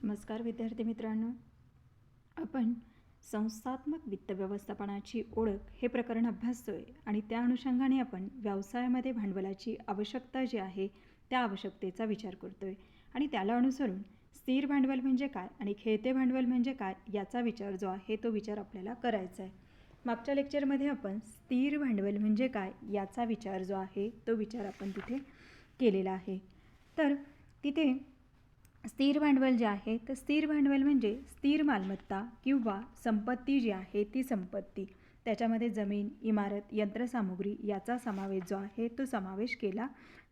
नमस्कार विद्यार्थी मित्रांनो, आपण संस्थात्मक वित्त व्यवस्थापनाची ओळख हे प्रकरण अभ्यासतोय आणि त्या अनुषंगाने आपण व्यवसायामध्ये भांडवलाची आवश्यकता जी आहे त्या आवश्यकतेचा विचार करतोय आणि त्याला अनुसरून स्थिर भांडवल म्हणजे काय आणि खेळते भांडवल म्हणजे काय याचा विचार जो आहे तो विचार आपल्याला करायचा आहे. मागच्या लेक्चरमध्ये आपण स्थिर भांडवल म्हणजे काय याचा विचार जो आहे तो विचार आपण तिथे केलेला आहे. तर तिथे स्थिर भांडवल जे आहे तर स्थिर भांडवल म्हणजे स्थिर मालमत्ता किंवा संपत्ती जी आहे ती संपत्ती, त्याच्यामध्ये जमीन, इमारत, यंत्रसामुग्री याचा समावेश जो आहे तो समावेश केला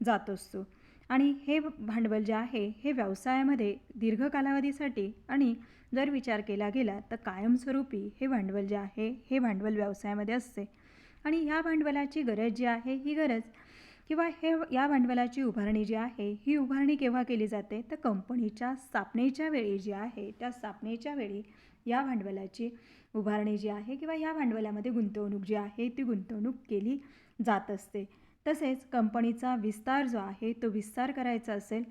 जात असतो. आणि हे भांडवल जे आहे हे व्यवसायामध्ये दीर्घ कालावधीसाठी आणि जर विचार केला गेला तर कायमस्वरूपी हे भांडवल जे आहे हे भांडवल व्यवसायामध्ये असते. आणि ह्या भांडवलाची गरज जी आहे ही गरज किंवा या भांडवलाची उभारणी जी आहे ही उभारणी केव्हा केली जाते तर कंपनीच्या स्थापनेच्या वेळी जी आहे त्या स्थापनेच्या वेळी या भांडवलाची उभारणी जी आहे किंवा या भांडवलामध्ये गुंतवणूक जी आहे ती गुंतवणूक केली जात असते. तसेच कंपनीचा विस्तार जो आहे तो विस्तार करायचा असेल,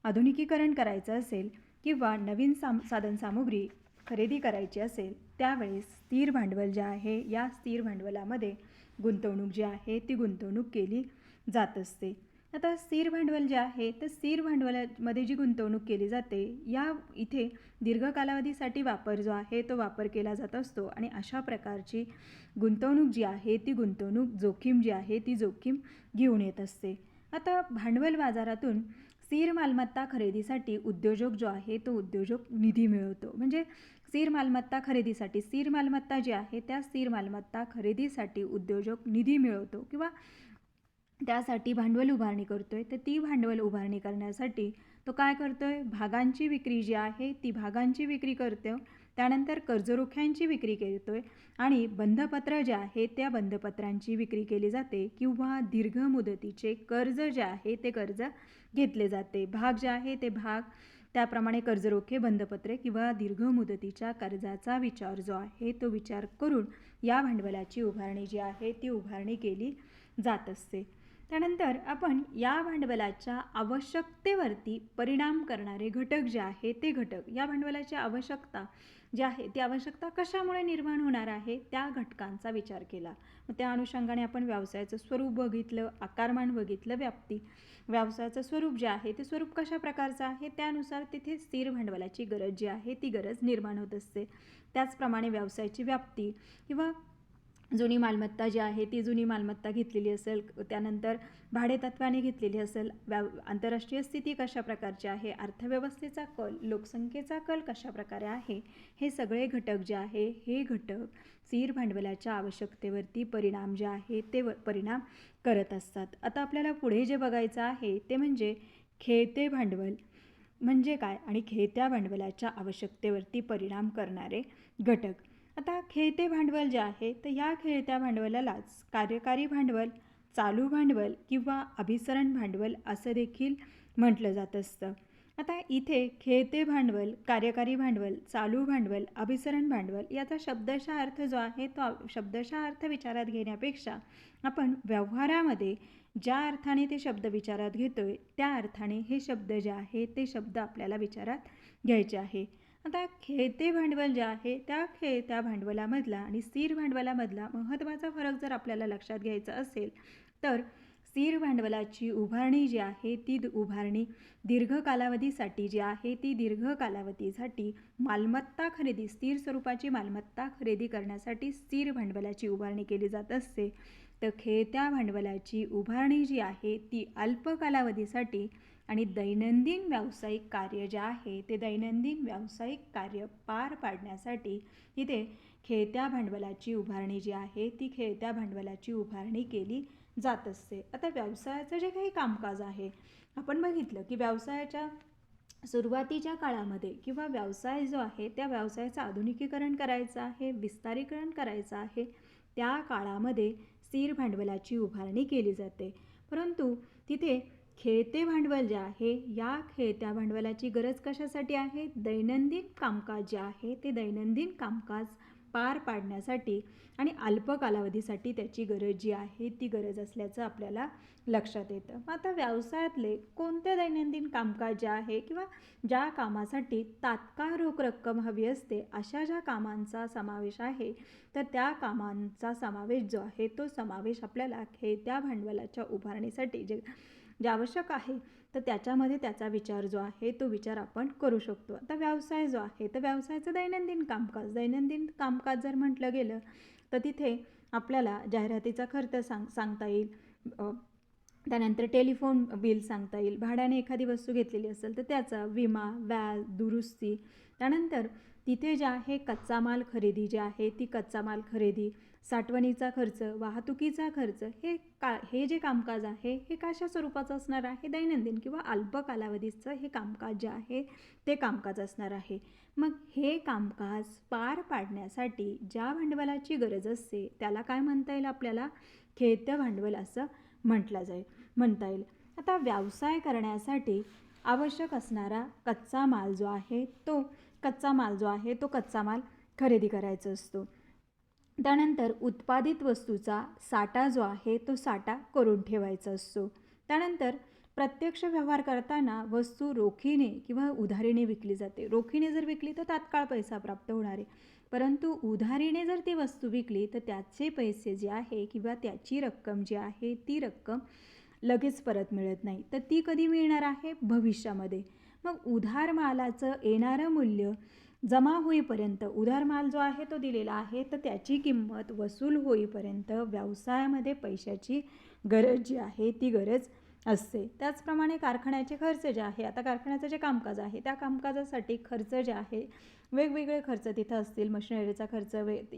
आधुनिकीकरण करायचं असेल किंवा नवीन साधनसामुग्री खरेदी करायची असेल त्यावेळेस स्थिर भांडवल जे आहे या स्थिर भांडवलामध्ये गुंतवणूक जी आहे ती गुंतवणूक केली जात असते. आता स्थिर भांडवल जे आहे तर स्थिर भांडवलामध्ये जी गुंतवणूक केली जाते या इथे दीर्घ कालावधीसाठी वापर जो आहे तो वापर केला जात असतो आणि अशा प्रकारची गुंतवणूक जी आहे ती गुंतवणूक जोखीम जी आहे ती जोखीम घेऊन येत असते. आता भांडवल बाजारातून स्थिर मालमत्ता खरेदीसाठी उद्योजक जो आहे तो उद्योजक निधी मिळवतो. म्हणजे स्थिर मालमत्ता खरेदीसाठी स्थिर मालमत्ता जी आहे त्या स्थिर मालमत्ता खरेदीसाठी उद्योजक निधी मिळवतो किंवा त्यासाठी भांडवल उभारणी करतोय. तर ती भांडवल उभारणी करण्यासाठी तो काय करतोय, भागांची विक्री जी आहे ती भागांची विक्री करतो, त्यानंतर कर्जरोख्यांची विक्री करतोय आणि बंधपत्र जे आहे त्या बंधपत्रांची विक्री केली जाते किंवा दीर्घ मुदतीचे कर्ज जे आहे ते कर्ज घेतले जाते. भाग जे आहे ते भाग, त्याप्रमाणे कर्जरोखे, बंधपत्रे किंवा दीर्घ मुदतीच्या कर्जाचा विचार जो आहे तो विचार करून या भांडवलाची उभारणी जी आहे ती उभारणी केली जात असते. त्यानंतर आपण या भांडवलाच्या आवश्यकतेवरती परिणाम करणारे घटक जे आहे ते घटक, या भांडवलाची आवश्यकता जी आहे ती आवश्यकता कशामुळे निर्माण होणार आहे त्या घटकांचा विचार केला. मग त्या अनुषंगाने आपण व्यवसायाचं स्वरूप बघितलं, आकारमान बघितलं, व्याप्ती, व्यवसायाचं स्वरूप जे आहे ते स्वरूप कशा प्रकारचं आहे त्यानुसार तिथे स्थिर भांडवलाची गरज जी आहे ती गरज निर्माण होत असते. त्याचप्रमाणे व्यवसायाची व्याप्ती किंवा जुनी मालमत्ता जी आहे ती जुनी मालमत्ता घेतलेली असेल, त्यानंतर भाडेतत्वाने घेतलेली असेल, आंतरराष्ट्रीय स्थिती कशा प्रकारची आहे, अर्थव्यवस्थेचा कल, लोकसंख्येचा कल कशा प्रकारे आहे, हे सगळे घटक जे आहे हे घटक स्थिर भांडवलाच्या आवश्यकतेवरती परिणाम जे आहे ते परिणाम करत असतात. आता आपल्याला पुढे जे बघायचं आहे ते म्हणजे खेळते भांडवल म्हणजे काय आणि खेळत्या भांडवलाच्या आवश्यकतेवरती परिणाम करणारे घटक. आता खेळते भांडवल जे आहे तर या खेळत्या भांडवलालाच कार्यकारी भांडवल, चालू भांडवल किंवा अभिसरण भांडवल असं देखील म्हटलं जात असतं. आता इथे खेळते भांडवल, कार्यकारी भांडवल, चालू भांडवल, अभिसरण भांडवल याचा शब्दशः अर्थ जो आहे तो शब्दशः अर्थ विचारात घेण्यापेक्षा आपण व्यवहारामध्ये ज्या अर्थाने ते शब्द विचारात घेतोय त्या अर्थाने हे शब्द जे आहे ते शब्द आपल्याला विचारात घ्यायचे आहे. आता खेळते भांडवल जे आहे त्या खेळत्या भांडवलामधला आणि स्थिर भांडवलामधला महत्त्वाचा फरक जर आपल्याला लक्षात घ्यायचा असेल तर स्थिर भांडवलाची उभारणी जी आहे ती उभारणी दीर्घ कालावधीसाठी जी आहे ती दीर्घ कालावधीसाठी मालमत्ता खरेदी, स्थिर स्वरूपाची मालमत्ता खरेदी करण्यासाठी स्थिर भांडवलाची उभारणी केली जात असते. तर खेळत्या भांडवलाची उभारणी जी आहे ती अल्प कालावधीसाठी आणि दैनंदिन व्यावसायिक कार्य जे आहे ते दैनंदिन व्यावसायिक कार्य पार पाडण्यासाठी इथे खेळत्या भांडवलाची उभारणी जी आहे ती खेळत्या भांडवलाची उभारणी केली जात असते. आता व्यवसायाचं जे काही कामकाज आहे आपण बघितलं की व्यवसायाच्या सुरुवातीच्या काळामध्ये किंवा व्यवसाय जो आहे त्या व्यवसायाचं आधुनिकीकरण करायचं आहे, विस्तारीकरण करायचं आहे, त्या काळामध्ये स्थिर भांडवलाची उभारणी केली जाते. परंतु तिथे खेळते भांडवल जे आहे या खेळत्या भांडवलाची गरज कशासाठी आहे, दैनंदिन कामकाज जे आहे ते दैनंदिन कामकाज पार पाडण्यासाठी आणि अल्प कालावधीसाठी त्याची गरज जी आहे ती गरज असल्याचं आपल्याला लक्षात येतं. मग आता व्यवसायातले कोणते दैनंदिन कामकाज जे आहे किंवा ज्या कामासाठी तात्काळ रोख रक्कम हवी असते अशा ज्या कामांचा समावेश आहे, तर त्या कामांचा समावेश जो आहे तो समावेश आपल्याला खेळत्या भांडवलाच्या उभारणीसाठी जे आवश्यक आहे तर त्याच्यामध्ये त्याचा विचार जो आहे तो विचार आपण करू शकतो. आता व्यवसाय जो आहे तर व्यवसायाचं दैनंदिन कामकाज जर म्हटलं गेलं तर तिथे आपल्याला जाहिरातीचा खर्च सांगता येईल, त्यानंतर टेलिफोन बिल सांगता येईल, भाड्याने एखादी वस्तू घेतलेली असेल तर त्याचा विमा, व्याज, दुरुस्ती, त्यानंतर तिथे जे आहे कच्चा माल खरेदी जे आहे ती कच्चा माल खरेदी, साठवणीचा खर्च, वाहतुकीचा खर्च, हे जे कामकाज आहे हे कशा स्वरूपाचं असणार आहे, दैनंदिन किंवा अल्प कालावधीचं हे कामकाज जे आहे ते कामकाज असणार आहे. मग हे कामकाज पार पाडण्यासाठी ज्या भांडवलाची गरज असते त्याला काय म्हणता येईल, आपल्याला खेळतं भांडवल असं म्हणता येईल. आता व्यवसाय करण्यासाठी आवश्यक असणारा कच्चा माल जो आहे तो कच्चा माल खरेदी करायचा असतो. त्यानंतर उत्पादित वस्तूचा साठा जो आहे तो साठा करून ठेवायचा असतो. त्यानंतर प्रत्यक्ष व्यवहार करताना वस्तू रोखीने किंवा उधारीने विकली जाते. रोखीने जर विकली तर तात्काळ पैसा प्राप्त होणार आहे, परंतु उधारीने जर ती वस्तू विकली तर त्याचे पैसे जे आहे किंवा त्याची रक्कम जी आहे ती रक्कम लगेच परत मिळत नाही, तर ती कधी मिळणार आहे, भविष्यामध्ये. मग उधार मालाचं येणारं मूल्य जमा होईपर्यंत, उधार माल जो आहे तो दिलेला आहे तर त्याची किंमत वसूल होईपर्यंत व्यवसायामध्ये पैशाची गरज जी आहे ती गरज असते. त्याचप्रमाणे कारखान्याचे खर्च जे आहे, आता कारखान्याचं जे कामकाज आहे त्या कामकाजासाठी खर्च जे आहे वेगवेगळे खर्च तिथं असतील, मशिनरीचा खर्च,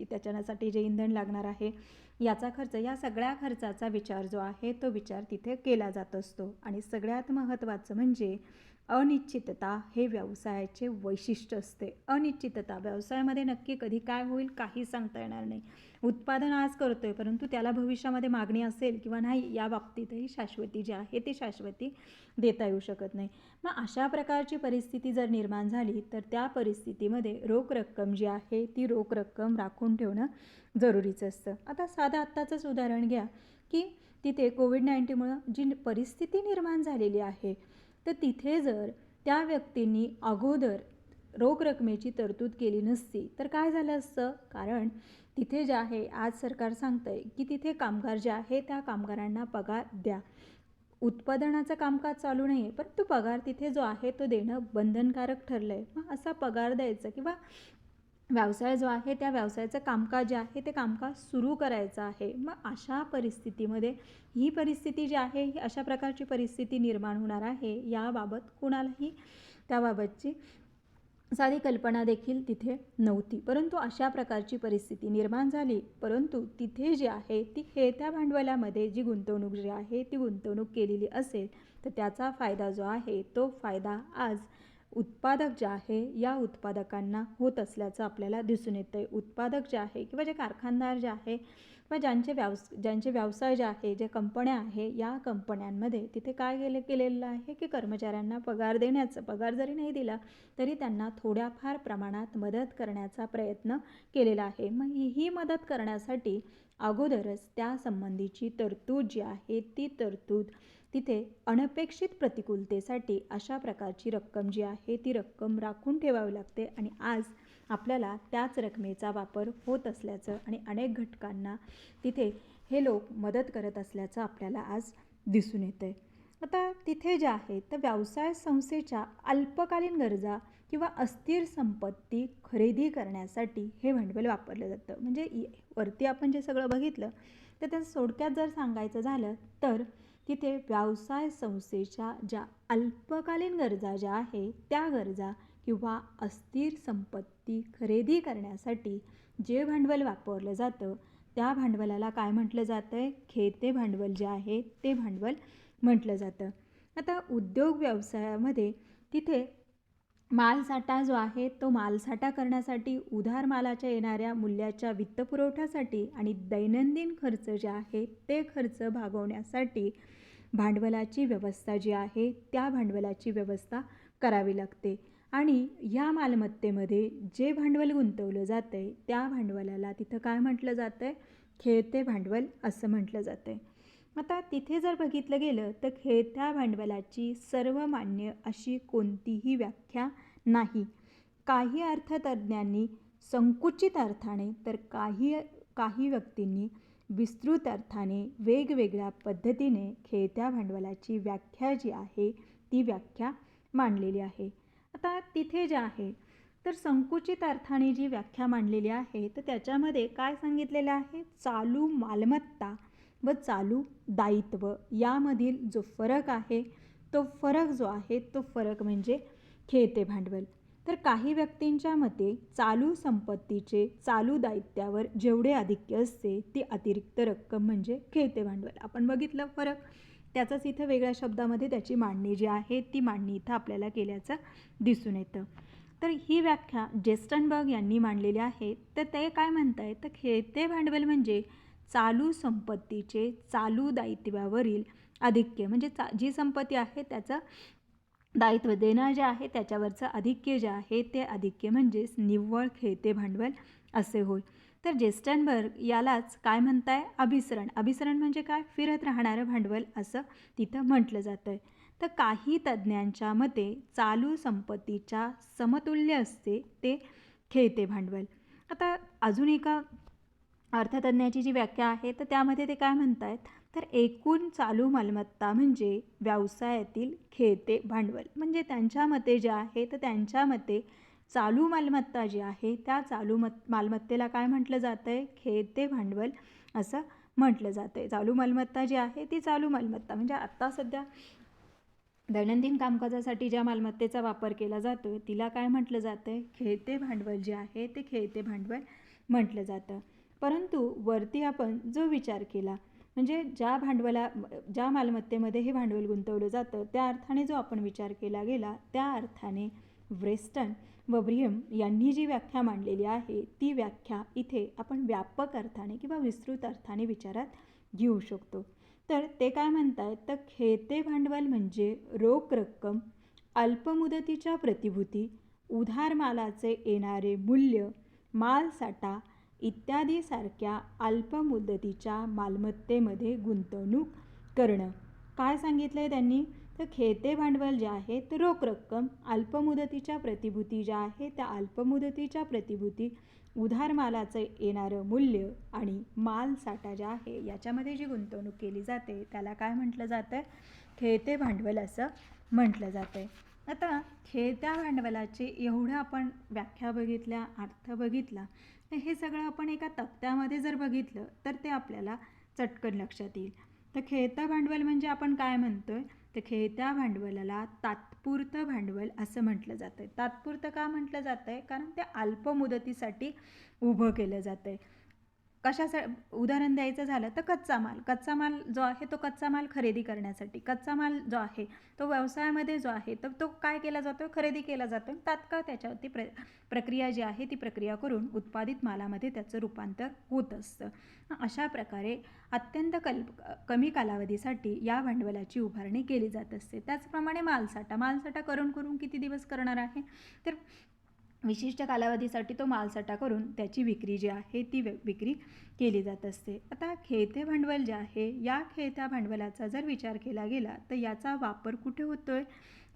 त्याच्यासाठी जे इंधन लागणार आहे याचा खर्च, या सगळ्या खर्चाचा विचार जो आहे तो विचार तिथे केला जात असतो. आणि सगळ्यात महत्त्वाचं म्हणजे अनिश्चितता हे व्यवसायाचे वैशिष्ट्य असते. अनिश्चितता व्यवसायामध्ये नक्की कधी काय होईल काही सांगता येणार नाही. उत्पादन आज करतोय परंतु त्याला भविष्यामध्ये मागणी असेल किंवा नाही या बाबतीतही शाश्वती जी आहे ती शाश्वती देता येऊ शकत नाही. मग अशा प्रकारची परिस्थिती जर निर्माण झाली तर त्या परिस्थितीमध्ये रोख रक्कम जी आहे ती रोख रक्कम राखून ठेवणं जरुरीचं असतं. आता साधं आत्ताचंच उदाहरण घ्या की तिथे कोविड-19मुळं जी परिस्थिती निर्माण झालेली आहे तर तिथे जर त्या व्यक्तींनी अगोदर रोख रकमेची तरतूद केली नसती तर काय झालं असतं, कारण तिथे जे आहे आज सरकार सांगतं आहे की तिथे कामगार जे आहे त्या कामगारांना पगार द्या. उत्पादनाचं कामकाज चालू नाही आहे परंतु पगार तिथे जो आहे तो देणं बंधनकारक ठरलं आहे. मग असा पगार द्यायचा किंवा व्यवसाय जो आहे त्या व्यवसायाचं कामकाज जे आहे ते कामकाज सुरू करायचं आहे. मग अशा परिस्थितीमध्ये ही परिस्थिती जी आहे ही अशा प्रकारची परिस्थिती निर्माण होणार आहे याबाबत कुणालाही त्याबाबतची साधी कल्पना देखील तिथे नव्हती, परंतु अशा प्रकारची परिस्थिती निर्माण झाली. परंतु तिथे जी आहे ती खेळत्या भांडवलामध्ये जी गुंतवणूक जी आहे ती गुंतवणूक केलेली असेल तर त्याचा फायदा जो आहे तो फायदा आज उत्पादक जे आहे या उत्पादकांना होत असल्याचं आपल्याला दिसून येतं आहे. उत्पादक जे आहे किंवा जे कारखानदार जे आहे किंवा ज्यांचे व्यवसाय जे आहे, जे कंपन्या आहे या कंपन्यांमध्ये तिथे काय केलेलं आहे की कर्मचाऱ्यांना पगार देण्याचं, पगार जरी नाही दिला तरी त्यांना थोड्याफार प्रमाणात मदत करण्याचा प्रयत्न केलेला आहे. मग ही मदत करण्यासाठी अगोदरच त्यासंबंधीची तरतूद जी आहे ती तरतूद तिथे अनपेक्षित प्रतिकूलतेसाठी अशा प्रकारची रक्कम जी आहे ती रक्कम राखून ठेवावी लागते. आणि आज आपल्याला त्याच रकमेचा वापर होत असल्याचं आणि अनेक घटकांना तिथे हे लोक मदत करत असल्याचं आपल्याला आज दिसून येतं आहे. आता तिथे जे आहे तर व्यवसाय संस्थेच्या अल्पकालीन गरजा किंवा अस्थिर संपत्ती खरेदी करण्यासाठी हे भांडवल वापरलं जातं. म्हणजे वरती आपण जे सगळं बघितलं तर त्या थोडक्यात जर सांगायचं झालं तर तिथे व्यवसाय संस्थेच्या ज्या अल्पकालीन गरजा ज्या आहे त्या गरजा किंवा अस्थिर संपत्ती खरेदी करण्यासाठी जे भांडवल वापरलं जातं त्या भांडवलाला काय म्हटलं जातं आहे, खेळते भांडवल जे आहे ते भांडवल म्हटलं जातं. आता उद्योग व्यवसायामध्ये तिथे मालसाठा जो आहे तो मालसाठा करण्यासाठी, उधार मालाच्या येणाऱ्या मूल्याच्या वित्तपुरवठ्यासाठी आणि दैनंदिन खर्च जे आहे ते खर्च भागवण्यासाठी भांडवलाची व्यवस्था जी आहे त्या भांडवलाची व्यवस्था करावी लागते. आणि ह्या मालमत्तेमध्ये जे भांडवल गुंतवलं जातं आहे त्या भांडवलाला तिथं काय म्हटलं जातं आहे? खेळते भांडवल असं म्हटलं जातं आहे. आता तिथे जर बघितलं गेलं तर खेळत्या भांडवलाची सर्वमान्य अशी कोणतीही व्याख्या नाही. काही अर्थतज्ज्ञांनी संकुचित अर्थाने तर काही व्यक्तींनी विस्तृत अर्थाने वेगवेगळ्या पद्धतीने खेळत्या भांडवलाची व्याख्या जी आहे ती व्याख्या मांडलेली आहे. आता तिथे जे आहे तर संकुचित अर्थाने जी व्याख्या मांडलेली आहे तर त्याच्यामध्ये काय सांगितलेलं आहे? चालू मालमत्ता व चालू दायित्व यामधील जो फरक आहे तो फरक जो आहे तो फरक म्हणजे खेळते भांडवल. तर काही व्यक्तींच्या मते चालू संपत्तीचे चालू दायित्वावर जेवढे आधिक्य असते ती अतिरिक्त रक्कम म्हणजे खेळते भांडवल. आपण बघितलं फरक, त्याचाच इथं वेगळ्या शब्दामध्ये त्याची मांडणी जी आहे ती मांडणी इथं आपल्याला केल्याचं दिसून येतं. तर ही व्याख्या जेस्टनबर्ग यांनी मांडलेली आहे. तर ते काय म्हणत आहेत तर खेळते भांडवल म्हणजे चालू संपत्तीचे चालू दायित्वावरील आधिक्य म्हणजे जी संपत्ती आहे त्याचं दायित्व देणं जे आहे त्याच्यावरचं आधिक्य जे आहे ते आधिक्य म्हणजेच निव्वळ खेळते भांडवल असे होय. तर जेस्टनबर्ग यालाच काय म्हणताय? अभिसरण. अभिसरण म्हणजे काय? फिरत राहणारं भांडवल असं तिथं म्हटलं जातं आहे. तर काही तज्ज्ञांच्या मते चालू संपत्तीच्या समतुल्य असते ते खेळते भांडवल. आता अजून एका अर्थतज्ज्ञाची जी व्याख्या आहे तर त्यामध्ये ते काय म्हणतायत तर एकूण चालू मालमत्ता म्हणजे व्यवसायातील खेळते भांडवल. म्हणजे त्यांच्या मते जे आहे तर त्यांच्या मते चालू मालमत्ता जी आहे त्या चालू मालमत्तेला काय म्हटलं जातं आहे? खेळते भांडवल असं म्हटलं जातं आहे. चालू मालमत्ता जी आहे ती चालू मालमत्ता म्हणजे आत्ता सध्या दैनंदिन कामकाजासाठी ज्या मालमत्तेचा वापर केला जातो आहे तिला काय म्हटलं जातं आहे? खेळते भांडवल जे आहे ते खेळते भांडवल म्हटलं जातं. परंतु वरती आपण जो विचार केला म्हणजे ज्या मालमत्तेमध्ये हे भांडवल गुंतवलं जातं त्या अर्थाने जो आपण विचार केला गेला त्या अर्थाने व्रेस्टन व ब्रिहम यांनी जी व्याख्या मांडलेली आहे ती व्याख्या इथे आपण व्यापक अर्थाने किंवा विस्तृत अर्थाने विचारात घेऊ शकतो. तर ते काय म्हणतात तर खेळते भांडवल म्हणजे रोख रक्कम, अल्पमुदतीच्या प्रतिभूती, उधार मालाचे येणारे मूल्य, मालसाठा इत्यादी सारख्या अल्पमुदतीच्या मालमत्तेमध्ये गुंतवणूक करणं. काय सांगितलं आहे त्यांनी तर खेळते भांडवल जे आहे तर रोख रक्कम, अल्पमुदतीच्या प्रतिभूती ज्या आहे त्या अल्पमुदतीच्या प्रतिभूती, उधार मालाचं येणारं मूल्य आणि मालसाठा ज्या आहे याच्यामध्ये जी गुंतवणूक केली जाते त्याला काय म्हटलं जातं? खेळते भांडवल असं म्हटलं जातं आहे. आता खेळत्या भांडवलाचे एवढं आपण व्याख्या बघितल्या, अर्थ बघितला, तर हे सगळं आपण एका तक्त्यामध्ये जर बघितलं तर ते आपल्याला चटकन लक्षात येईल. तर खेळतं भांडवल म्हणजे आपण काय म्हणतोय तर खेळत्या भांडवलाला तात्पुरतं भांडवल असं म्हटलं जातं आहे. तात्पुरतं का म्हटलं जातं आहे? कारण ते अल्प मुदतीसाठी उभं केलं जातं आहे. उदाहरण द्यायचं झालं तर कच्चा माल जो आहे तो कच्चा माल खरेदी करण्यासाठी, कच्चा माल जो आहे तो व्यवसायामध्ये जो आहे तर तो काय केला जातो? खरेदी केला जातो. तात्काळ त्याच्यावरती प्रक्रिया जी आहे ती प्रक्रिया करून उत्पादित मालामध्ये त्याचं रूपांतर होत असतं. अशा प्रकारे अत्यंत कमी कालावधीसाठी या भांडवलाची उभारणी केली जात असते. त्याचप्रमाणे मालसाठा करून किती दिवस करणार आहे तर विशिष्ट कालावधीसाठी तो मालसाठा करून त्याची विक्री जी आहे ती विक्री केली जात असते. आता खेळते भांडवल जे आहे या खेळत्या भांडवलाचा जर विचार केला गेला तर याचा वापर कुठे होतोय?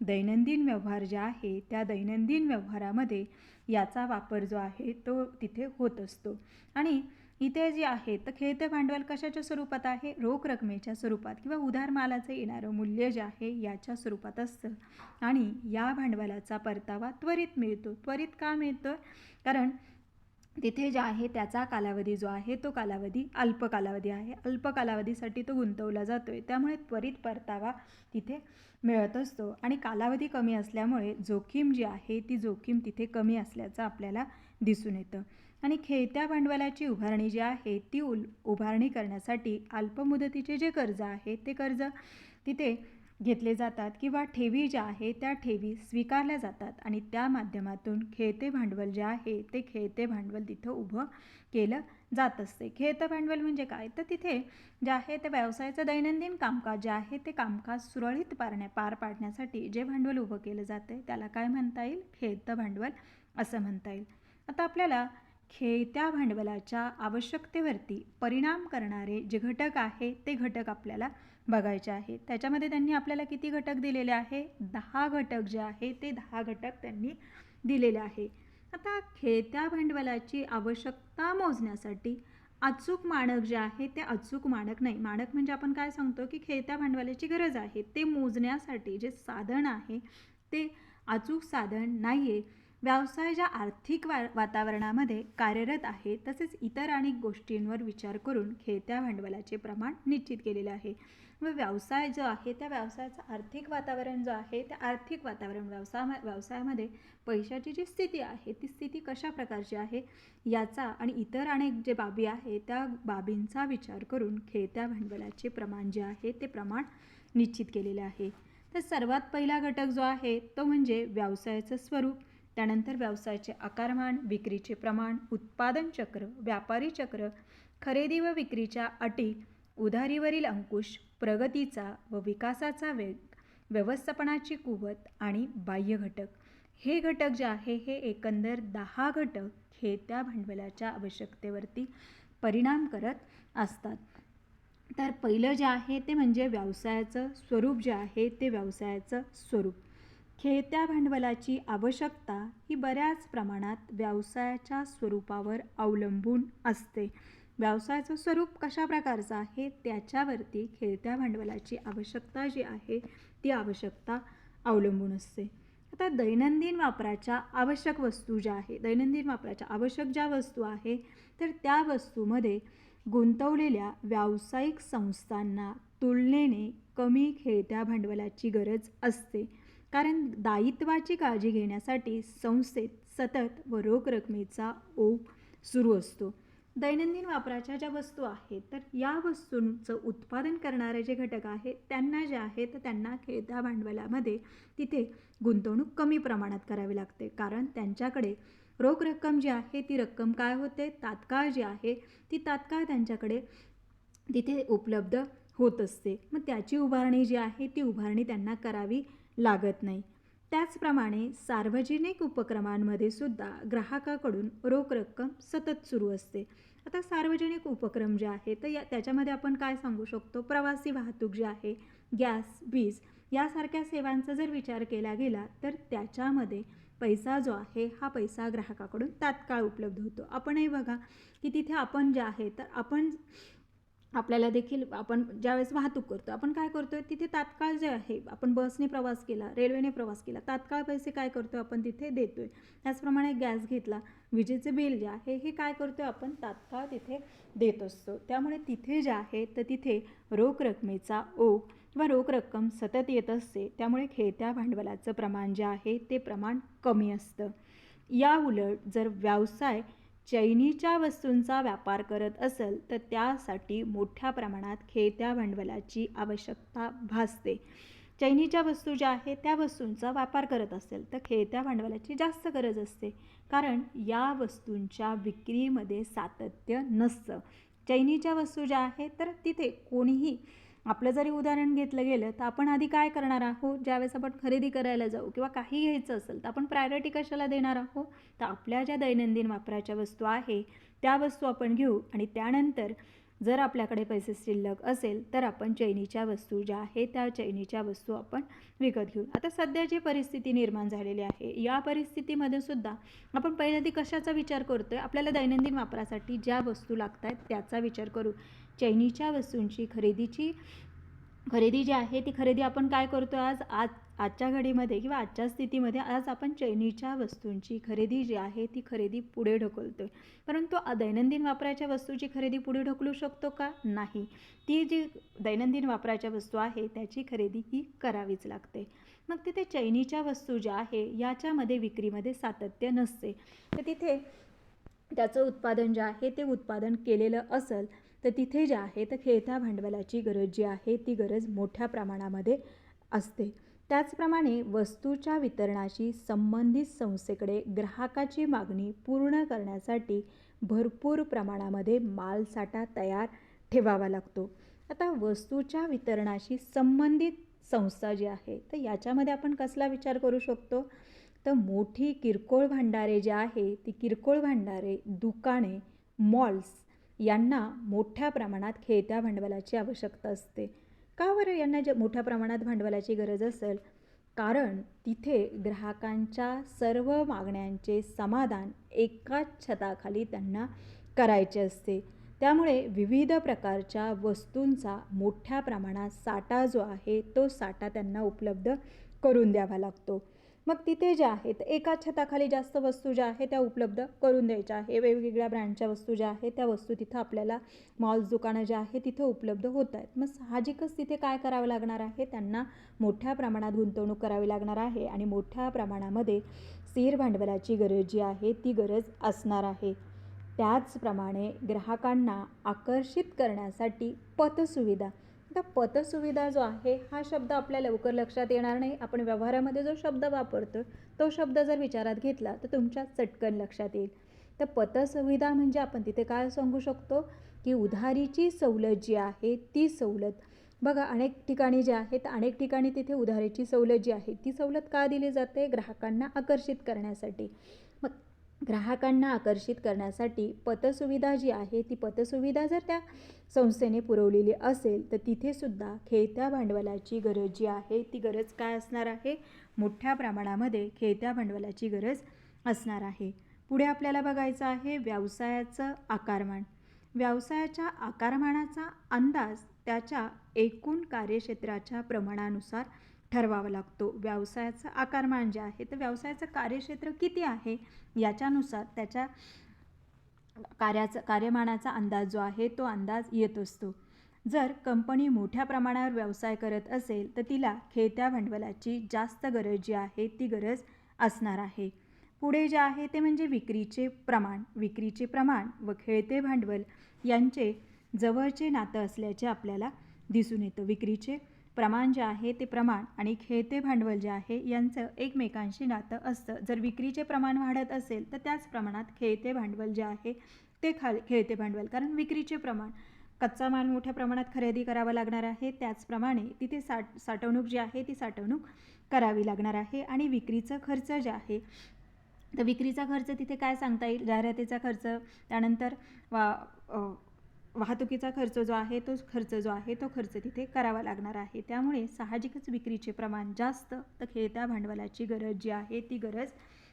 दैनंदिन व्यवहार जे आहे त्या दैनंदिन व्यवहारामध्ये याचा वापर जो आहे तो तिथे होत असतो. आणि इथे जे आहे तर खेळते भांडवल कशाच्या स्वरूपात आहे? रोख रकमेच्या स्वरूपात किंवा उधार मालाचं येणारं मूल्य जे आहे याच्या स्वरूपात असतं. आणि या भांडवलाचा परतावा त्वरित मिळतो. त्वरित का मिळतो? कारण तिथे जे आहे त्याचा कालावधी जो आहे तो कालावधी अल्प कालावधी आहे. अल्प कालावधीसाठी तो गुंतवला जातो आहे. त्यामुळे त्वरित परतावा तिथे मिळत असतो आणि कालावधी कमी असल्यामुळे जोखीम जी आहे ती जोखीम तिथे कमी असल्याचं आपल्याला दिसून येतं. आणि खेळत्या भांडवलाची उभारणी जी आहे ती उभारणी करण्यासाठी अल्पमुदतीचे जे कर्ज आहे ते कर्ज तिथे घेतले जातात किंवा ठेवी ज्या आहे त्या ठेवी स्वीकारल्या जातात आणि त्या माध्यमातून खेळते भांडवल जे आहे ते खेळते भांडवल तिथं उभं केलं जात असते. खेळतं भांडवल म्हणजे काय, तर तिथे जे आहे ते व्यवसायाचं दैनंदिन कामकाज जे आहे ते कामकाज सुरळीत पार पाडण्यासाठी जे भांडवल उभं केलं जातं त्याला काय म्हणता येईल, खेळतं भांडवल असं म्हणता येईल. आता आपल्याला खेळत्या भांडवलाच्या आवश्यकतेवरती परिणाम करणारे जे घटक आहे ते घटक आपल्याला बघायचे आहे. त्याच्यामध्ये त्यांनी आपल्याला किती घटक दिलेले आहे, 10 घटक जे आहे ते 10 घटक त्यांनी दिलेले आहे. आता खेळत्या भांडवलाची आवश्यकता मोजण्यासाठी अचूक मानक जे आहे ते अचूक मानक नाही. मानक म्हणजे आपण काय सांगतो की खेळत्या भांडवलाची गरज आहे ते मोजण्यासाठी जे साधन आहे ते अचूक साधन नाही आहे. व्यवसाय ज्या आर्थिक वातावरणामध्ये कार्यरत आहे तसेच इतर अनेक गोष्टींवर विचार करून खेळत्या भांडवलाचे प्रमाण निश्चित केलेले आहे. व व्यवसाय जो आहे त्या व्यवसायाचं आर्थिक वातावरण जो आहे त्या आर्थिक वातावरण व्यवसायामध्ये पैशाची जी स्थिती आहे ती स्थिती कशा प्रकारची आहे याचा आणि इतर अनेक जे बाबी आहे त्या बाबींचा विचार करून खेळत्या भांडवलाचे प्रमाण जे आहे ते प्रमाण निश्चित केलेले आहे. तर सर्वात पहिला घटक जो आहे तो म्हणजे व्यवसायाचं स्वरूप, त्यानंतर व्यवसायाचे आकारमान, विक्रीचे प्रमाण, उत्पादन चक्र, व्यापारी चक्र, खरेदी व विक्रीच्या अटी, उधारीवरील अंकुश, प्रगतीचा व विकासाचा वेग, व्यवस्थापनाची कुवत आणि बाह्य घटक. हे घटक जे आहे हे एकंदर 10 घटक खेळत्या भांडवलाच्या आवश्यकतेवरती परिणाम करत असतात. तर पहिलं जे आहे ते म्हणजे व्यवसायाचं स्वरूप जे आहे ते व्यवसायाचं स्वरूप. खेळत्या भांडवलाची आवश्यकता ही बऱ्याच प्रमाणात व्यवसायाच्या स्वरूपावर अवलंबून असते. व्यवसायाचं स्वरूप कशा प्रकारचं आहे त्याच्यावरती खेळत्या भांडवलाची आवश्यकता जी आहे ती आवश्यकता अवलंबून असते. आता दैनंदिन वापराच्या आवश्यक वस्तू ज्या आहे, दैनंदिन वापराच्या आवश्यक ज्या वस्तू आहे तर त्या वस्तूमध्ये गुंतवलेल्या व्यावसायिक संस्थांना तुलनेने कमी खेळत्या भांडवलाची गरज असते. कारण दायित्वाची काळजी घेण्यासाठी संस्थेत सतत व रोख रकमेचा ओघ सुरू असतो. दैनंदिन वापराच्या ज्या वस्तू आहेत तर या वस्तूंचं उत्पादन करणारे जे घटक आहेत त्यांना जे आहे तर त्यांना खेळत्या भांडवलामध्ये तिथे गुंतवणूक कमी प्रमाणात करावी लागते. कारण त्यांच्याकडे रोख रक्कम जी आहे ती रक्कम काय होते, तात्काळ जी आहे ती तात्काळ त्यांच्याकडे तिथे उपलब्ध होत असते. मग त्याची उभारणी जी आहे ती उभारणी त्यांना करावी लागत नाही. त्याचप्रमाणे सार्वजनिक उपक्रमांमध्ये सुद्धा ग्राहकाकडून रोख रक्कम सतत सुरू असते. आता सार्वजनिक उपक्रम जे आहे तर त्याच्यामध्ये आपण काय सांगू शकतो, प्रवासी वाहतूक जी आहे, गॅस, वीज यासारख्या सेवांचा जर विचार केला गेला तर त्याच्यामध्ये पैसा जो आहे हा पैसा ग्राहकाकडून तात्काळ उपलब्ध होतो. आपणही बघा की तिथे आपण जे आहे तर आपल्याला देखील आपण ज्यावेळेस वाहतूक करतो आपण काय करतो आहे तिथे तात्काळ जे आहे आपण बसने प्रवास केला, रेल्वेने प्रवास केला, तात्काळ पैसे काय करतो आपण तिथे देतो आहे. त्याचप्रमाणे गॅस घेतला, विजेचे बिल जे आहे हे काय करतो आहे आपण तात्काळ तिथे देत असतो. त्यामुळे तिथे जे आहे तर तिथे रोख रकमेचा ओघ किंवा रोख रक्कम सतत येत असते. त्यामुळे खेळत्या भांडवलाचं प्रमाण जे आहे ते प्रमाण कमी असतं. या उलट जर व्यवसाय चैनीच्या वस्तूंचा व्यापार करत असेल तर त्यासाठी मोठ्या प्रमाणात खेळत्या भांडवलाची आवश्यकता भासते. चैनीच्या वस्तू ज्या आहेत त्या वस्तूंचा व्यापार करत असेल तर खेळत्या भांडवलाची जास्त गरज असते. कारण या वस्तूंच्या विक्रीमध्ये सातत्य नसतं. चैनीच्या वस्तू ज्या आहेत तर तिथे कोणीही आपलं जरी उदाहरण घेतलं गेलं तर आपण आधी काय करणार आहोत, ज्यावेळेस आपण खरेदी करायला जाऊ किंवा काही घ्यायचं असेल तर आपण प्रायोरिटी कशाला देणार आहोत, तर आपल्या ज्या दैनंदिन वापराच्या वस्तू आहे त्या वस्तू आपण घेऊ आणि त्यानंतर जर आपल्याकडे पैसे शिल्लक असेल तर आपण चैनीच्या वस्तू ज्या आहेत त्या चैनीच्या वस्तू आपण विकत घेऊ. आता सध्या जी परिस्थिती निर्माण झालेली आहे या परिस्थितीमध्ये सुद्धा आपण पहिल्यांदा कशाचा विचार करतो आहे, आपल्याला दैनंदिन वापरासाठी ज्या वस्तू लागत आहेत त्याचा विचार करू. चैनीच्या वस्तूंची खरेदी जी आहे ती खरेदी आपण काय करतो आजच्या घडीमध्ये किंवा आजच्या स्थितीमध्ये आज आपण चैनीच्या वस्तूंची खरेदी जी आहे ती खरेदी पुढे ढकलतो आहे. परंतु दैनंदिन वापराच्या वस्तूची खरेदी पुढे ढकलू शकतो का, नाही. ती जी दैनंदिन वापराच्या वस्तू आहे त्याची खरेदी ही करावीच लागते. मग तिथे चैनीच्या वस्तू ज्या आहे याच्यामध्ये विक्रीमध्ये सातत्य नसते. तर तिथे त्याचं उत्पादन जे आहे ते उत्पादन केलेलं असेल तर तिथे जे आहे तर खेळत्या भांडवलाची गरज जी आहे ती गरज मोठ्या प्रमाणामध्ये असते. त्याचप्रमाणे वस्तूच्या वितरणाशी संबंधित संस्थेकडे ग्राहकाची मागणी पूर्ण करण्यासाठी भरपूर प्रमाणामध्ये मालसाठा तयार ठेवावा लागतो. आता वस्तूच्या वितरणाशी संबंधित संस्था जी आहे तर याच्यामध्ये आपण कसला विचार करू शकतो, तर मोठी किरकोळ भांडारे जे आहे ती किरकोळ भांडारे, दुकाने, मॉल्स यांना मोठ्या प्रमाणात खेळत्या भांडवलाची आवश्यकता असते. का बरं यांना मोठ्या प्रमाणात भांडवलाची गरज असेल, कारण तिथे ग्राहकांच्या सर्व मागण्यांचे समाधान एकाच छताखाली त्यांना करायचे असते. त्यामुळे विविध प्रकारच्या वस्तूंचा मोठ्या प्रमाणात साठा जो आहे तो साठा त्यांना उपलब्ध करून द्यावा लागतो. मग तिथे जे आहेत एकाच छताखाली जास्त वस्तू ज्या आहेत त्या उपलब्ध करून द्यायच्या आहे. वेगवेगळ्या ब्रँडच्या वस्तू ज्या आहेत त्या वस्तू तिथं आपल्याला मॉल्स, दुकानं जे आहे तिथं उपलब्ध होत आहेत. मग साहजिकच तिथे काय करावं लागणार आहे, त्यांना मोठ्या प्रमाणात गुंतवणूक करावी लागणार आहे आणि मोठ्या प्रमाणामध्ये स्थिर भांडवलाची गरज जी आहे ती गरज असणार आहे. त्याचप्रमाणे ग्राहकांना आकर्षित करण्यासाठी पतसुविधा. आता पतसुविधा जो आहे हा शब्द आपल्या लवकर लक्षात येणार नाही. आपण व्यवहारामध्ये जो शब्द वापरतो तो शब्द जर विचारात घेतला तर तुमच्या चटकन लक्षात येईल. तर पतसुविधा म्हणजे आपण तिथे काय सांगू शकतो की उधारीची सवलत जी आहे ती सवलत. बघा अनेक ठिकाणी जे आहेत अनेक ठिकाणी तिथे उधारीची सवलत जी आहे ती सवलत का दिली जाते, ग्राहकांना आकर्षित करण्यासाठी. मग ग्राहकांना आकर्षित करण्यासाठी पतसुविधा जी आहे ती पतसुविधा जर त्या संस्थेने पुरवलेली असेल तर तिथे सुद्धा खेळत्या भांडवलाची गरज जी आहे ती गरज काय असणार आहे, मोठ्या प्रमाणामध्ये खेळत्या भांडवलाची गरज असणार आहे. पुढे आपल्याला बघायचं आहे व्यवसायाचं आकारमान. व्यवसायाच्या आकारमानाचा अंदाज त्याच्या एकूण कार्यक्षेत्राच्या प्रमाणानुसार ठरवावा लागतो. व्यवसायाचं आकारमान जे आहे तर व्यवसायाचं कार्यक्षेत्र किती आहे याच्यानुसार त्याच्या कार्यमानाचा अंदाज जो आहे तो अंदाज येत असतो. जर कंपनी मोठ्या प्रमाणावर व्यवसाय करत असेल तर तिला खेळत्या भांडवलाची जास्त गरज जी आहे ती गरज असणार आहे. पुढे जे आहे ते म्हणजे विक्रीचे प्रमाण. विक्रीचे प्रमाण व खेळते भांडवल यांचे जवळचे नातं असल्याचे आपल्याला दिसून येतं. विक्रीचे प्रमाण जे आहे ते प्रमाण आणि खेळते भांडवल जे आहे यांचं एकमेकांशी नातं असतं. जर विक्रीचे प्रमाण वाढत असेल तर त्याच प्रमाणात खेळते भांडवल जे आहे ते खेळते भांडवल, कारण विक्रीचे प्रमाण कच्चा माल मोठ्या प्रमाणात खरेदी करावा लागणार आहे, त्याचप्रमाणे तिथे साठवणूक जी आहे ती साठवणूक करावी लागणार आहे. आणि विक्रीचा खर्च जे आहे तर विक्रीचा खर्च तिथे काय सांगता येईल, जाहिरातीचा खर्च, त्यानंतर वाहतुकीचा खर्च जो आहे तो खर्च तिथे करावा लागणार आहे. त्यामुळे साहजिकच विक्रीचे प्रमाण जास्त तर खेळत्या भांडवलाची गरज जी आहे ती गरज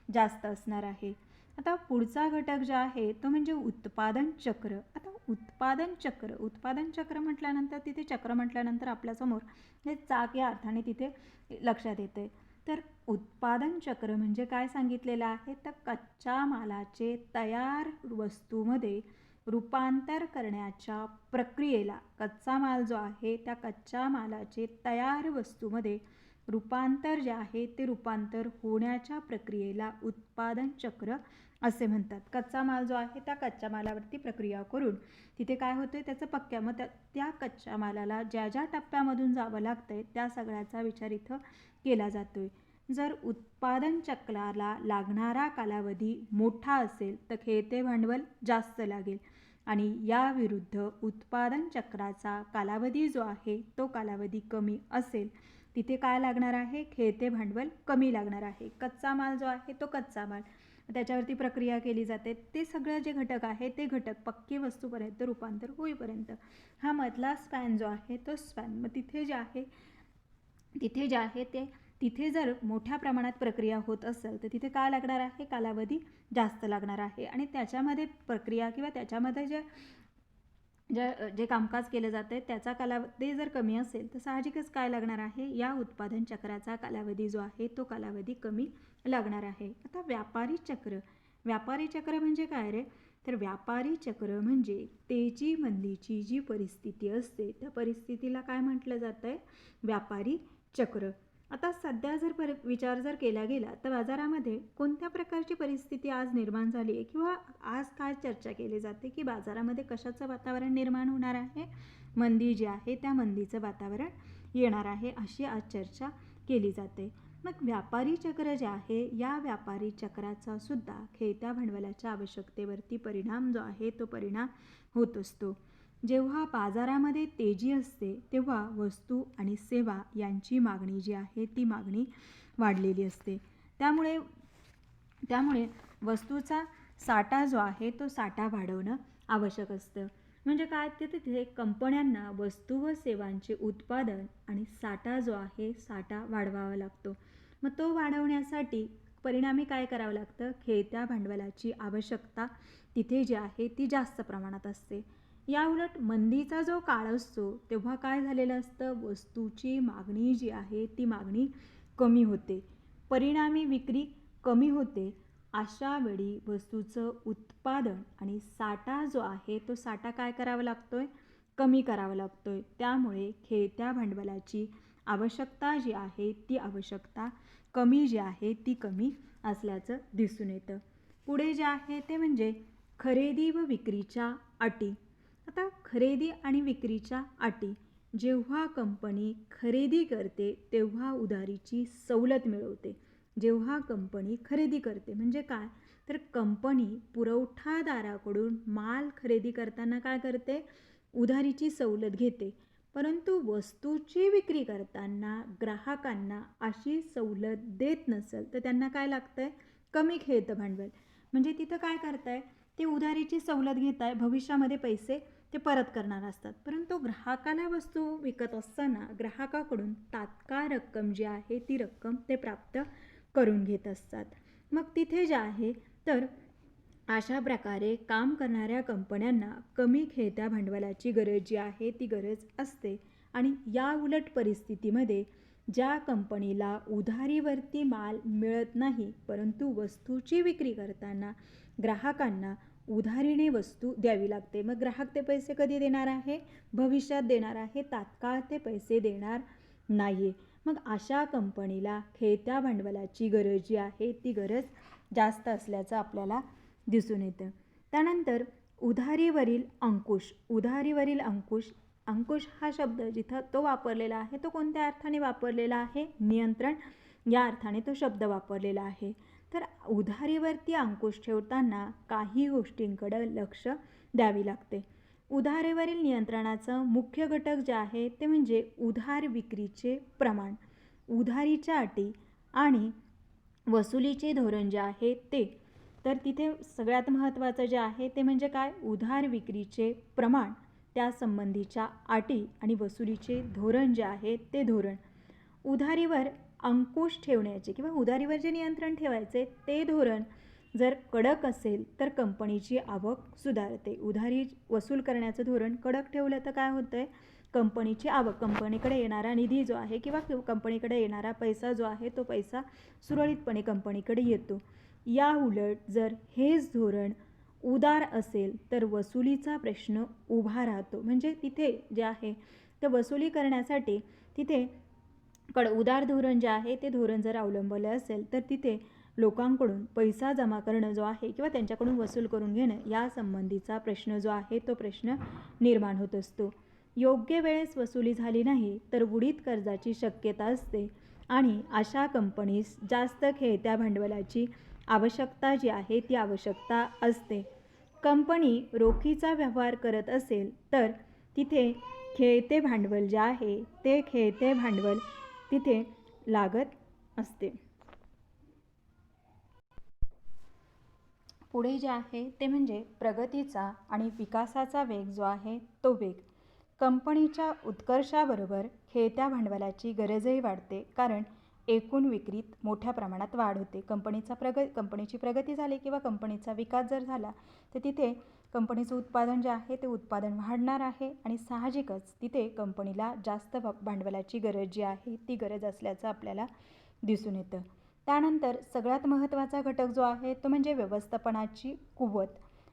जास्त असणार आहे. आता पुढचा घटक जो आहे तो म्हणजे उत्पादन चक्र. आता उत्पादन चक्र म्हटल्यानंतर तिथे चक्र म्हटल्यानंतर आपल्यासमोर हे चाक या अर्थाने तिथे लक्षात येते. तर उत्पादन चक्र म्हणजे काय सांगितलेलं आहे, तर कच्च्या मालाचे तयार वस्तूमध्ये रूपांतर करण्याच्या प्रक्रियेला, कच्चा माल जो आहे त्या कच्च्या मालाचे तयार वस्तूमध्ये रूपांतर जे आहे ते रूपांतर होण्याच्या प्रक्रियेला उत्पादन चक्र असे म्हणतात. कच्चा माल जो आहे त्या कच्च्या मालावरती प्रक्रिया करून तिथे काय होतं, त्याचं पक्क्या मग त्या कच्च्या मालाला ज्या ज्या टप्प्यामधून जावं लागतंय त्या सगळ्याचा विचार इथं केला जातोय. जर उत्पादन चक्राला लागणारा कालावधी मोठा असेल तर खेळते भांडवल जास्त लागेल आणि या विरुद्ध उत्पादन चक्राचा कालावधी जो आहे तो कालावधी कमी असेल तिथे काय लागणार आहे, खेळते भांडवल कमी लागणार आहे. कच्चा माल जो आहे तो कच्चा माल त्याच्यावरती प्रक्रिया केली जाते, ते सगळं जे घटक आहे ते घटक पक्की वस्तूपर्यंत रूपांतर होईपर्यंत हा मधला स्पॅन जो आहे तो स्पॅन. मग तिथे जे आहे तिथे जर मोठ्या प्रमाणात प्रक्रिया होत असेल तर तिथे काय लागणार आहे, कालावधी जास्त लागणार आहे. आणि त्याच्यामध्ये प्रक्रिया किंवा त्याच्यामध्ये जे कामकाज केलं जातं आहे त्याचा कालावधी जर कमी असेल तर साहजिकच काय लागणार आहे, या उत्पादन चक्राचा कालावधी जो आहे तो कालावधी कमी लागणार आहे. आता व्यापारी चक्र म्हणजे काय रे, तर व्यापारी चक्र म्हणजे तेजी मंदीची जी परिस्थिती असते त्या परिस्थितीला काय म्हटलं जातं आहे, व्यापारी चक्र. आता सध्या जर विचार जर केला गेला तर बाजारामध्ये कोणत्या प्रकारची परिस्थिती आज निर्माण झाली आहे किंवा आज काय चर्चा केली जाते की बाजारामध्ये कशाचं वातावरण निर्माण होणार आहे, मंदी जी आहे त्या मंदीचं वातावरण येणार आहे, अशी आज चर्चा केली जाते. मग व्यापारी चक्र जे आहे, या व्यापारी चक्राचा सुद्धा खेळत्या भांडवलाच्या आवश्यकतेवरती परिणाम जो आहे तो परिणाम होत असतो. जेव्हा बाजारामध्ये तेजी असते तेव्हा वस्तू आणि सेवा यांची मागणी जी आहे ती मागणी वाढलेली असते. त्यामुळे वस्तूचा साठा जो आहे तो साठा वाढवणं आवश्यक असतं. म्हणजे काय, तिथे कंपन्यांना वस्तू व सेवांचे उत्पादन आणि साठा जो आहे साठा वाढवावा लागतो. मग तो वाढवण्यासाठी परिणामी काय करावं लागतं, खेळत्या भांडवलाची आवश्यकता तिथे जी आहे ती जास्त प्रमाणात असते. याउलट मंदीचा जो काळ असतो तेव्हा काय झालेलं असतं, वस्तूची मागणी जी आहे ती मागणी कमी होते, परिणामी विक्री कमी होते. अशा वेळी वस्तूचं उत्पादन आणि साठा जो आहे तो साठा काय करावा लागतोय, कमी करावा लागतोय. त्यामुळे खेळत्या भांडवलाची आवश्यकता जी आहे ती आवश्यकता कमी जी आहे ती कमी असल्याचं दिसून येतं. पुढे जे आहे ते म्हणजे खरेदी व विक्रीच्या अटी. आता खरेदी आणि विक्रीच्या अटी, जेव्हा कंपनी खरेदी करते तेव्हा उधारीची सवलत मिळवते. जेव्हा कंपनी खरेदी करते म्हणजे काय, तर कंपनी पुरवठादाराकडून माल खरेदी करताना काय करते, उधारीची सवलत घेते. परंतु वस्तूची विक्री करताना ग्राहकांना अशी सवलत देत नसेल तर त्यांना काय लागतंय, कमी खेळतं भांडवल. म्हणजे तिथं काय करताय, ते उधारीची सवलत घेताय, भविष्यामध्ये पैसे ते परत करणार असतात. परंतु ग्राहकाला वस्तू विकत असताना ग्राहकाकडून तात्काळ रक्कम जी आहे ती रक्कम ते प्राप्त करून घेत असतात. मग तिथे जे आहे तर अशा प्रकारे काम करणाऱ्या कंपन्यांना कमी खेळत्या भांडवलाची गरज जी आहे ती गरज असते. आणि या उलट परिस्थितीमध्ये ज्या कंपनीला उधारीवरती माल मिळत नाही परंतु वस्तूची विक्री करताना ग्राहकांना उधारीने वस्तू द्यावी लागते, मग ग्राहक ते पैसे कधी देणार आहे, भविष्यात देणार आहे, तात्काळ ते पैसे देणार नाही. मग अशा कंपनीला खेळत्या भांडवलाची गरज जी आहे ती गरज जास्त असल्याचं आपल्याला दिसून येतं. त्यानंतर उधारीवरील अंकुश. उधारीवरील अंकुश, अंकुश हा शब्द जिथं तो वापरलेला आहे तो कोणत्या अर्थाने वापरलेला आहे, नियंत्रण या अर्थाने तो शब्द वापरलेला आहे. तर उधारीवरती अंकुश ठेवताना काही गोष्टींकडे लक्ष द्यावे लागते. उधारीवरील नियंत्रणाचं मुख्य घटक जे आहे ते म्हणजे उधार विक्रीचे प्रमाण, उधारीच्या अटी आणि वसुलीचे धोरण जे आहे ते. तर तिथे सगळ्यात महत्त्वाचं जे आहे ते म्हणजे काय, उधार विक्रीचे प्रमाण, त्यासंबंधीच्या अटी आणि वसुलीचे धोरण जे आहे ते धोरण. उधारीवर अंकुश ठेवण्याचे किंवा उधारीवर जे नियंत्रण ठेवायचे ते धोरण जर कडक असेल तर कंपनीची आवक सुधारते. उधारी वसूल करण्याचं धोरण कडक ठेवलं तर काय होतं आहे, कंपनीची आवक, कंपनीकडे येणारा निधी जो आहे किंवा कंपनीकडे येणारा पैसा जो आहे तो पैसा सुरळीतपणे कंपनीकडे येतो. या उलट जर हेच धोरण उदार असेल तर वसुलीचा प्रश्न उभा राहतो. म्हणजे तिथे जे आहे तर वसुली करण्यासाठी तिथे उदार धोरण जे आहे ते धोरण जर अवलंबले असेल तर तिथे लोकांकडून पैसा जमा करणं जो आहे किंवा त्यांच्याकडून वसूल करून घेणं या संबंधीचा प्रश्न जो आहे तो प्रश्न निर्माण होत असतो. योग्य वेळेस वसुली झाली नाही तर बुडीत कर्जाची शक्यता असते आणि अशा कंपनीस जास्त खेळत्या भांडवलाची आवश्यकता जी आहे ती आवश्यकता असते. कंपनी रोखीचा व्यवहार करत असेल तर तिथे खेळते भांडवल जे आहे ते खेळते भांडवल तिथे लागत असते. पुढे जे आहे ते म्हणजे प्रगतीचा आणि विकासाचा वेग जो आहे तो वेग. कंपनीच्या उत्कर्षाबरोबर खेळत्या भांडवलाची गरजही वाढते, कारण एकूण विक्रीत मोठ्या प्रमाणात वाढ होते. कंपनीची प्रगती झाली किंवा कंपनीचा विकास जर झाला तर तिथे कंपनीचं उत्पादन जे आहे ते उत्पादन वाढणार आहे आणि साहजिकच तिथे कंपनीला जास्त भांडवलाची गरज जी आहे ती गरज असल्याचं आपल्याला दिसून येतं. त्यानंतर सगळ्यात महत्त्वाचा घटक जो आहे तो म्हणजे व्यवस्थापनाची कुवत.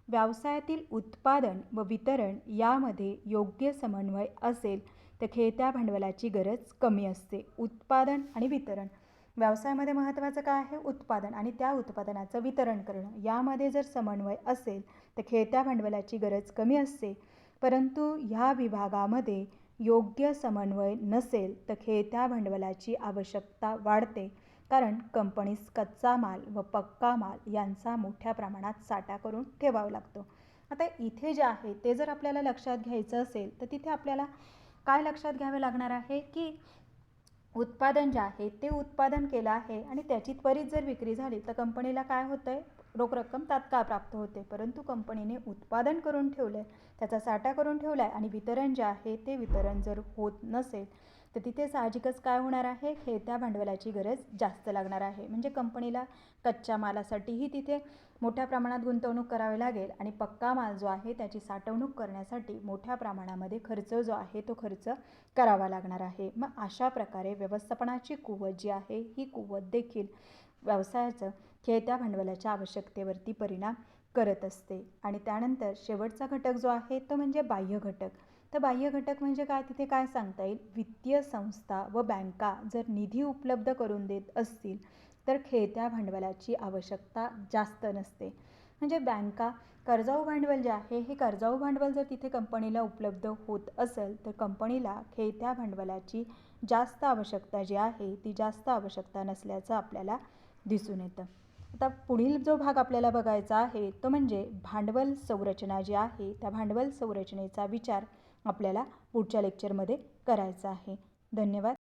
व्यवसायातील उत्पादन व वितरण यामध्ये योग्य समन्वय असेल तर खेळत्या भांडवलाची गरज कमी असते. उत्पादन आणि वितरण, व्यवसायामध्ये महत्त्वाचं काय आहे, उत्पादन आणि त्या उत्पादनाचं वितरण करणं, यामध्ये जर समन्वय असेल तर खेळत्या भांडवलाची गरज कमी असते. परंतु ह्या विभागामध्ये योग्य समन्वय नसेल तर खेळत्या भांडवलाची आवश्यकता वाढते, कारण कंपनीस कच्चा माल व पक्का माल यांचा मोठ्या प्रमाणात साठा करून ठेवावा लागतो. आता इथे जे आहे ते जर आपल्याला लक्षात घ्यायचं असेल तर तिथे आपल्याला काय लक्षात घ्यावे लागणार आहे की उत्पादन जे आहे ते उत्पादन केलं आहे आणि त्याची त्वरित जर विक्री झाली तर कंपनीला काय होतं आहे, रोख रक्कम तात्काळ प्राप्त होते. परंतु कंपनीने उत्पादन करून ठेवलं आहे, त्याचा साठा करून ठेवला आहे आणि वितरण जे आहे ते वितरण जर होत नसेल तर तिथे साहजिकच काय होणार आहे, खेळत्या भांडवलाची गरज जास्त लागणार आहे. म्हणजे कंपनीला कच्च्या मालासाठीही तिथे मोठ्या प्रमाणात गुंतवणूक करावी लागेल आणि पक्का माल जो आहे त्याची साठवणूक करण्यासाठी मोठ्या प्रमाणामध्ये खर्च जो आहे तो खर्च करावा लागणार आहे. मग अशा प्रकारे व्यवस्थापनाची कुवत जी आहे ही कुवत देखील व्यवसायाचं खेळत्या भांडवलाच्या आवश्यकतेवरती परिणाम करत असते. आणि त्यानंतर शेवटचा घटक जो आहे तो म्हणजे बाह्य घटक. तर बाह्य घटक म्हणजे काय, तिथे काय सांगता येईल, वित्तीय संस्था व बँका जर निधी उपलब्ध करून देत असतील तर खेळत्या भांडवलाची आवश्यकता जास्त नसते. म्हणजे बँका कर्जाऊ भांडवल जे आहे हे कर्जाऊ भांडवल जर तिथे कंपनीला उपलब्ध होत असेल तर कंपनीला खेळत्या भांडवलाची जास्त आवश्यकता जी आहे ती जास्त आवश्यकता नसल्याचं आपल्याला दिसून येतं. आता पुढील जो भाग आपल्याला बघायचा आहे तो म्हणजे भांडवल संरचना जी आहे त्या भांडवल संरचनेचा विचार आपल्याला पुढच्या लेक्चरमध्ये करायचा आहे. धन्यवाद.